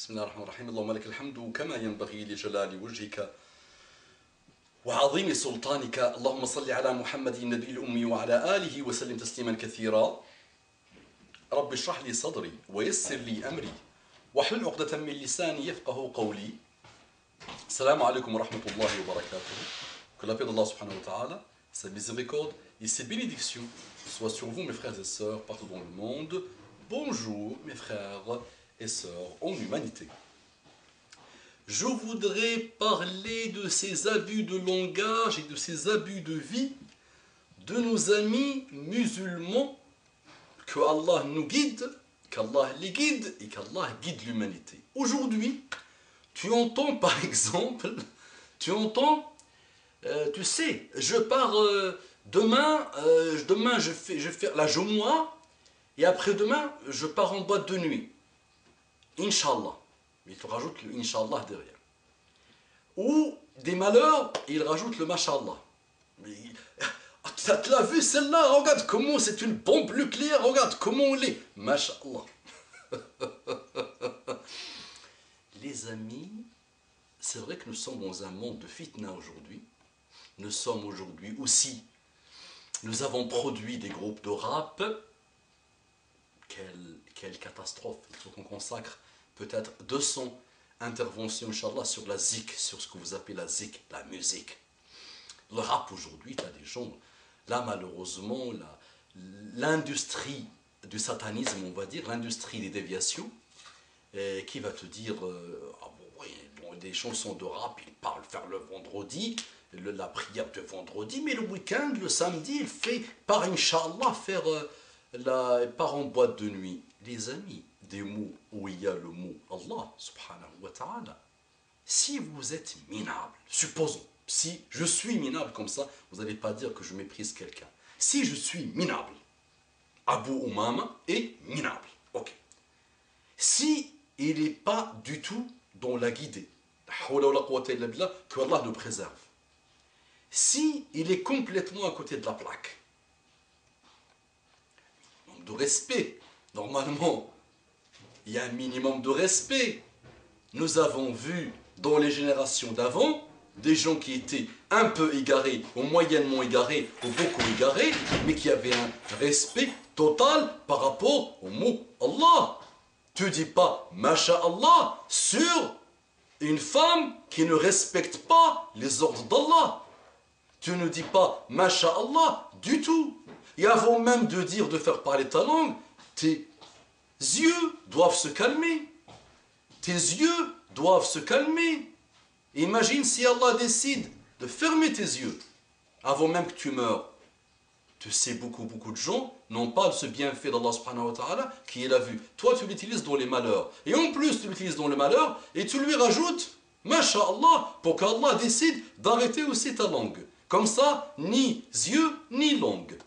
بسم الله الرحمن الرحيم. اللهم لك الحمد كما ينبغي لجلال وجهك وعظيم سلطانك. اللهم صل على محمد النبي الأمي وعلى آله وسلم تسليما كثيرا. رب اشرح لي صدري ويسر لي أمري واحلل عقدة من لساني يفقه قولي. السلام عليكم ورحمة الله وبركاته. Que la paix d'Allah subhanahu wa ta'ala, sa miséricorde et ses bénédictions soient sur vous, mes frères et sœurs, partout dans le monde. Bonjour, mes frères et sœurs en humanité. Je voudrais parler de ces abus de langage et de ces abus de vie de nos amis musulmans. Que Allah nous guide, qu'Allah les guide et qu'Allah guide l'humanité. Aujourd'hui, tu entends par exemple, tu sais, je pars demain je fais la Jumu'ah et après-demain je pars en boîte de nuit. Inch'Allah. Il te rajoute le Inch'Allah derrière. Ou des malheurs, et il rajoute le Masha'Allah. Tu l'as vu celle-là, regarde comment c'est une bombe nucléaire, regarde comment on l'est. Masha'Allah. Les amis, c'est vrai que nous sommes dans un monde de fitna aujourd'hui. Nous sommes aujourd'hui aussi, nous avons produit des groupes de rap. Quelle catastrophe. Il faut qu'on consacre peut-être 200 interventions, Inch'Allah, sur la zik, sur ce que vous appelez la zik, la musique. Le rap aujourd'hui, tu as des gens, là malheureusement, l'industrie du satanisme, on va dire, l'industrie des déviations, qui va te dire, des chansons de rap, ils parlent faire le vendredi, la prière de vendredi, mais le week-end, le samedi, il fait, par Inch'Allah, part en boîte de nuit. Les amis, des mots où il y a le mot Allah subhanahu wa ta'ala. Si vous êtes minable, supposons, si je suis minable comme ça, vous n'allez pas dire que je méprise quelqu'un. Si je suis minable, Abu Umama est minable, ok. Si il n'est pas du tout dans la guidée, que Allah nous préserve. Si il est complètement à côté de la plaque, de respect, normalement, il y a un minimum de respect. Nous avons vu dans les générations d'avant des gens qui étaient un peu égarés, ou moyennement égarés, ou beaucoup égarés, mais qui avaient un respect total par rapport au mot Allah. Tu ne dis pas Masha'Allah sur une femme qui ne respecte pas les ordres d'Allah. Tu ne dis pas Masha'Allah du tout. Et avant même de dire de faire parler ta langue, tes yeux doivent se calmer. Tes yeux doivent se calmer. Imagine si Allah décide de fermer tes yeux avant même que tu meurs. Tu sais, beaucoup de gens n'ont pas ce bienfait d'Allah subhanahu wa ta'ala qui est la vue. Toi, tu l'utilises dans les malheurs. Et en plus, tu l'utilises dans les malheurs et tu lui rajoutes Masha'Allah pour qu'Allah décide d'arrêter aussi ta langue. Comme ça, ni yeux, ni langue.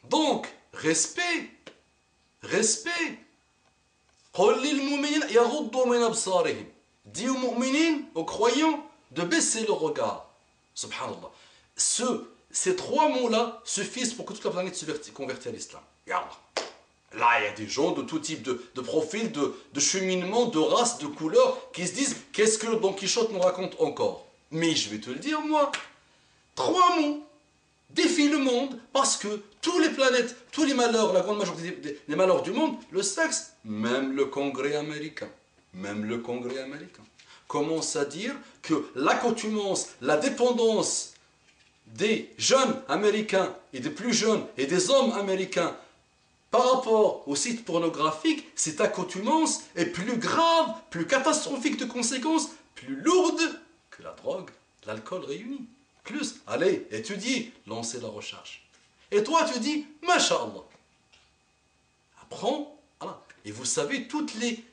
Donc, respect. Dis aux mu'minin, aux croyants, de baisser le regard. Subhanallah. Ces trois mots-là suffisent pour que toute la planète se convertisse à l'islam. Là, il y a des gens de tout type de profil, de cheminement, de race, de couleur, qui se disent, qu'est-ce que le Don Quichotte nous raconte encore? Mais je vais te le dire, moi. Trois mots défient le monde parce que tous les planètes, tous les malheurs, la grande majorité des malheurs du monde, le sexe, même le Congrès américain, commence à dire que l'accoutumance, la dépendance des jeunes américains et des plus jeunes et des hommes américains par rapport aux sites pornographiques, cette accoutumance est plus grave, plus catastrophique de conséquences, plus lourde que la drogue, l'alcool réunis. Plus, allez, étudier, lancer la recherche. Et toi, tu dis, Masha'Allah. Apprends, voilà. Et vous savez, toutes les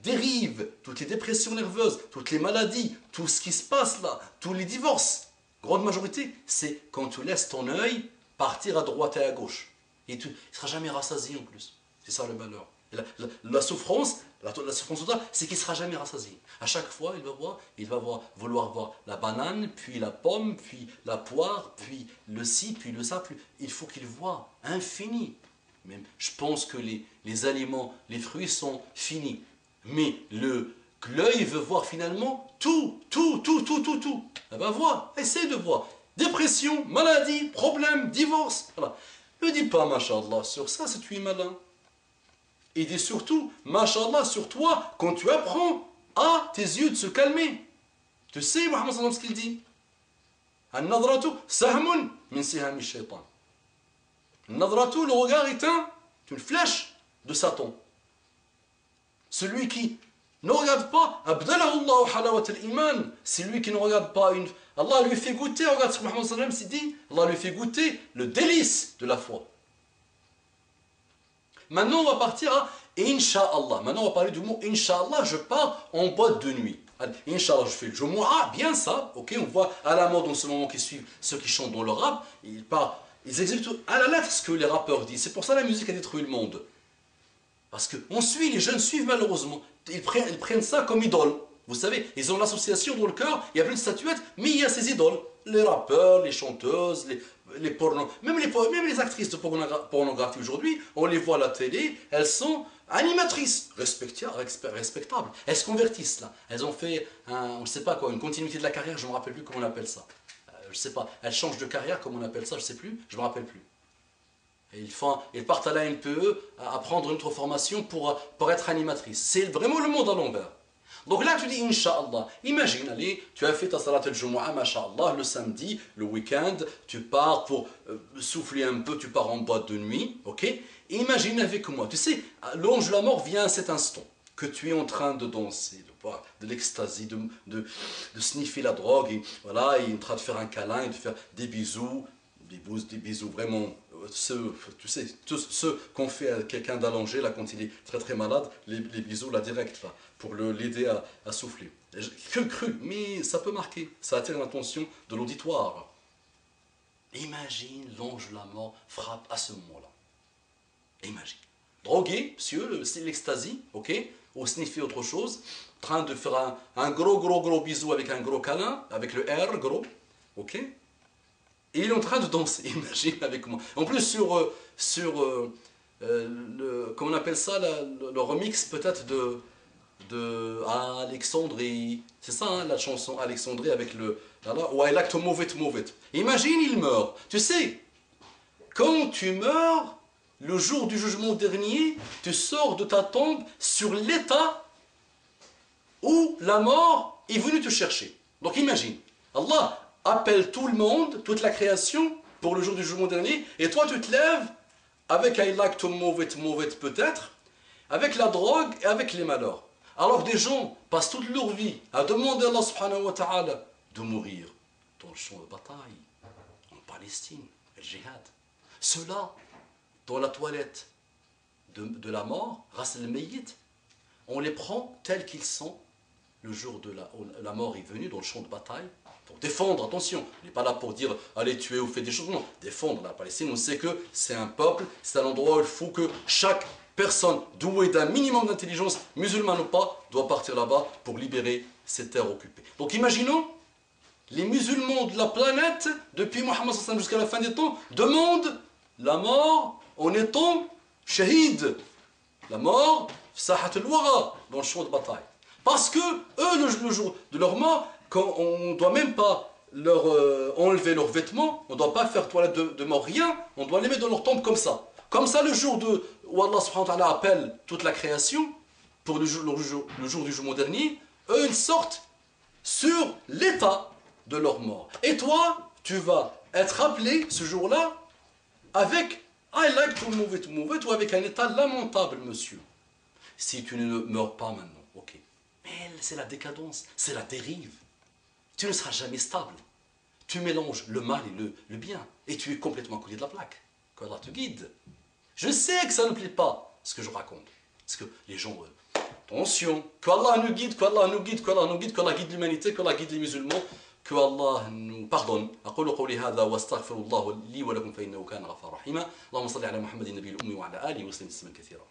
dérives, toutes les dépressions nerveuses, toutes les maladies, tout ce qui se passe là, tous les divorces, grande majorité, c'est quand tu laisses ton œil partir à droite et à gauche. Et il ne sera jamais rassasié en plus. C'est ça le malheur. La souffrance totale, c'est qu'il ne sera jamais rassasié. À chaque fois, il va vouloir voir la banane, puis la pomme, puis la poire, puis le ci, puis le ça. Il faut qu'il voit infini. Même, je pense que les aliments, les fruits sont finis. Mais l'œil veut voir finalement tout. Eh ben vois, essaie de voir. Dépression, maladie, problème, divorce. Voilà. Ne dis pas, Masha'Allah, sur ça, c'est tu es malin. Et dis surtout, Masha'Allah, sur toi, quand tu apprends à tes yeux de se calmer. Tu sais, Mohammed sallam, ce qu'il dit. An-nadratu sahmun min sihami shaytan. An-nadratu, le regard est une flèche de Satan. Celui qui ne regarde pas, abdalahu Allahu halawat al-iman. Celui qui ne regarde pas Allah lui fait goûter, regarde ce que Mohammed sallam s'est dit, Allah lui fait goûter le délice de la foi. Maintenant, on va partir à Inch'Allah. Maintenant, on va parler du mot Inch'Allah. Je pars en boîte de nuit. Inch'Allah, je fais le Jumu'ah, bien ça. Ok, on voit à la mode en ce moment qui suivent ceux qui chantent dans le rap. Ils exécutent à la lettre ce que les rappeurs disent. C'est pour ça que la musique a détruit le monde. Parce que les jeunes suivent malheureusement. Ils prennent ça comme idole. Vous savez, ils ont l'association dans le cœur, il y a plein de statuettes, mais il y a ces idoles. Les rappeurs, les chanteuses, les pornos, même les actrices de pornographie aujourd'hui, on les voit à la télé, elles sont animatrices, respectables. Elles se convertissent là. Elles ont fait, on ne sait pas quoi, une continuité de la carrière, je ne me rappelle plus comment on appelle ça. Je ne sais pas, elles changent de carrière, comment on appelle ça, je ne sais plus, je ne me rappelle plus. Et ils partent à la NPE à prendre une autre formation pour être animatrice. C'est vraiment le monde à l'envers. Donc là, tu dis Inch'Allah. Imagine, allez, tu as fait ta salat al-Jumu'ah, Masha'Allah, le samedi, le week-end, tu pars pour souffler un peu, tu pars en boîte de nuit, ok? Et imagine avec moi, tu sais, l'ange de la mort vient à cet instant, que tu es en train de danser, de l'extasie, de sniffer la drogue, et voilà, il est en train de faire un câlin, et de faire des bisous vraiment, tu sais, tous ceux qu'on fait à quelqu'un d'allongé, là, quand il est très très malade, les bisous, là, direct, là, pour l'aider à souffler. Cru, mais ça peut marquer, ça attire l'attention de l'auditoire. Imagine l'ange de la mort frappe à ce moment-là. Imagine. Drogué, monsieur, c'est l'extasie, ok, ou sniffer autre chose, en train de faire un gros bisou avec un gros câlin, avec le R, gros, ok. Et il est en train de danser, imagine avec moi. En plus, sur comment on appelle ça, le remix peut-être de Alexandrie. C'est ça, hein, la chanson Alexandrie avec le... Ou I like to move it. Imagine, il meurt. Tu sais, quand tu meurs, le jour du jugement dernier, tu sors de ta tombe sur l'état où la mort est venue te chercher. Donc imagine, Allah appelle tout le monde, toute la création, pour le jour du jugement dernier, et toi tu te lèves avec I like to move it peut-être, avec la drogue et avec les malheurs. Alors que des gens passent toute leur vie à demander à Allah subhanahu wa ta'ala de mourir dans le champ de bataille, en Palestine, le djihad. Ceux-là, dans la toilette de la mort, ras al-mayyit, on les prend tels qu'ils sont le jour de la mort est venue dans le champ de bataille, pour défendre, attention, on n'est pas là pour dire allez tuer ou faire des choses, non, défendre la Palestine, on sait que c'est un peuple, c'est un endroit où il faut que chaque personne douée d'un minimum d'intelligence, musulmane ou pas, doit partir là-bas pour libérer ces terres occupées. Donc imaginons, les musulmans de la planète, depuis Mohammed jusqu'à la fin des temps, demandent la mort en étant shahid, la mort, sahat al-wara, dans le champ de bataille. Parce que eux, le jour de leur mort, quand on ne doit même pas leur enlever leurs vêtements, on ne doit pas faire toilette de mort, rien, on doit les mettre dans leur tombe comme ça. Comme ça, le jour où Allah subhanahu wa ta'ala appelle toute la création, pour le jour du jugement dernier, eux, ils sortent sur l'état de leur mort. Et toi, tu vas être appelé ce jour-là avec I like to move it, ou avec un état lamentable, monsieur. Si tu ne meurs pas maintenant, ok. Mais c'est la décadence, c'est la dérive. Tu ne seras jamais stable. Tu mélanges le mal et le bien. Et tu es complètement à côté de la plaque. Qu'Allah te guide. Je sais que ça ne plaît pas, ce que je raconte. Parce que les gens... attention, qu'Allah nous guide, qu'Allah guide l'humanité, qu'Allah guide les musulmans, qu'Allah nous pardonne. أقول قولي هذا واستغفر الله لي ولكم فإنه كان غفارا رحيما. اللهم صل على محمد النبي الأمي وعلى آله وسلم تسليما كثيرا.